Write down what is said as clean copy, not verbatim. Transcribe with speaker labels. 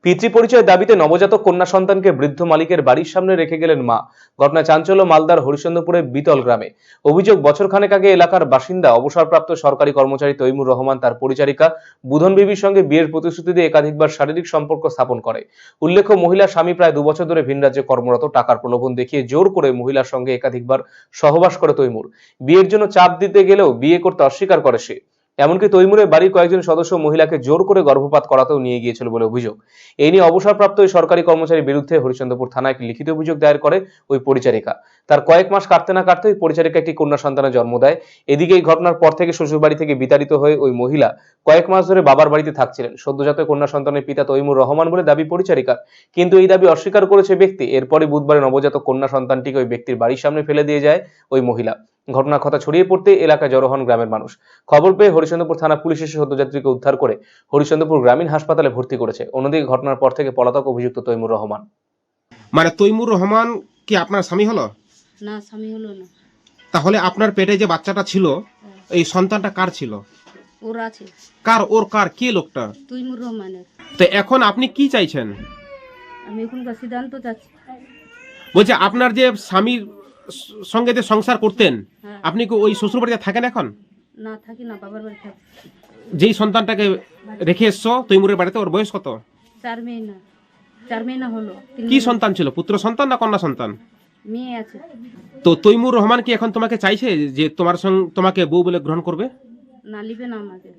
Speaker 1: পিতৃপরিচয় দাবিতে নবজাতক কন্যা সন্তানকে বৃদ্ধ মালিকের বাড়ির সামনে রেখে গেলেন মা। ঘটনায় চাঞ্চল্য মালদার হরিশ্চন্দ্রপুরের বিতল গ্রামে। অভিযোগ, বছরখানেক আগে এলাকার বাসিন্দা অবসরপ্রাপ্ত সরকারি কর্মচারী তৈমুর রহমান তার পরিচারিকা বুধন বিবির সঙ্গে বিয়ের প্রতিশ্রুতি দিয়ে একাধিকবার শারীরিক সম্পর্ক স্থাপন করে। উল্লেখ্য, মহিলার স্বামী প্রায় 2 বছর ধরে ভিন রাজ্যে কর্মরত। টাকার প্রলোভন দেখিয়ে জোর করে মহিলার সঙ্গে একাধিকবার সহবাস করে তৈমুর। বিয়ের জন্য চাপ দিতে গেলেও বিয়ে করতে অস্বীকার করে সে। এমনকি তৈমুরের বাড়ির কয়েকজন সদস্য মহিলাকে জোর করে গর্ভপাত করাতেও নিয়ে গিয়েছিল বলে অভিযোগ। এই নিয়ে অবসরপ্রাপ্ত ওই সরকারি কর্মচারীর বিরুদ্ধে হরিশ্চন্দ্রপুর থানায় একটি লিখিত অভিযোগ দায়ের করে ওই পরিচারিকা। তার কয়েক মাস কাটতে না কাটতে ওই পরিচারিকা একটি কন্যা সন্তানের জন্ম দেয়। এদিকে এই ঘটনার পর থেকে শ্বশুরবাড়ি থেকে বিতাড়িত হয়ে ওই মহিলা কয়েক মাস ধরে বাবার বাড়িতে থাকছিলেন। সদ্যজাত কন্যা সন্তানের পিতা তৈমুর রহমান বলে দাবি পরিচারিকার, কিন্তু এই দাবি অস্বীকার করেছে ব্যক্তি। এরপরই বুধবার নবজাতক কন্যা সন্তানটিকে ওই ব্যক্তির বাড়ির সামনে ফেলে দিয়ে যায় ওই মহিলা। ঘটনার কথা ছড়িয়ে পড়তে এলাকায় জড়ো হন গ্রামের মানুষ। খবর পেয়ে হরিশ্চন্দ্রপুর থানা পুলিশ এসে সদ্যযাত্রীকে উদ্ধার করে হরিশ্চন্দ্রপুর গ্রামীণ হাসপাতালে ভর্তি করেছে। অন্যদিকে ঘটনার পর থেকে পলাতক অভিযুক্ত তৈমুর রহমান।
Speaker 2: মানে তৈমুর রহমান কি আপনার স্বামী হলো?
Speaker 3: না, স্বামী হলো না।
Speaker 2: তাহলে আপনার পেটে যে বাচ্চাটা ছিল, এই সন্তানটা কার ছিল?
Speaker 3: ওর আছে,
Speaker 2: কার কে লোকটা?
Speaker 3: তৈমুর রহমানের।
Speaker 2: তো এখন আপনি কি চাইছেন?
Speaker 3: আমি এখনকার সিদ্ধান্ত চাচ্ছি।
Speaker 2: বলছে আপনার যে স্বামীর সঙ্গে যে সংসার করতেন,
Speaker 3: হ্যাঁ।
Speaker 2: আপনি কি ওই শ্বশুর বাড়িতে থাকেন এখন?
Speaker 3: না, থাকি না, বাবার বাড়ি থাকি।
Speaker 2: যেই সন্তানটাকে রেখে এসছো তৈমুরের বাড়িতে, ওর বয়স কত?
Speaker 3: 4 মহিনা হলো।
Speaker 2: কি সন্তান ছিল? পুত্র সন্তান না কন্যা সন্তান?
Speaker 3: মেয়ে আছে।
Speaker 2: তো তৈমুর রহমান কি এখন তোমাকে চাইছে যে তোমাকে বউ বলে গ্রহণ করবে?
Speaker 3: না, লিবে না আমাকে।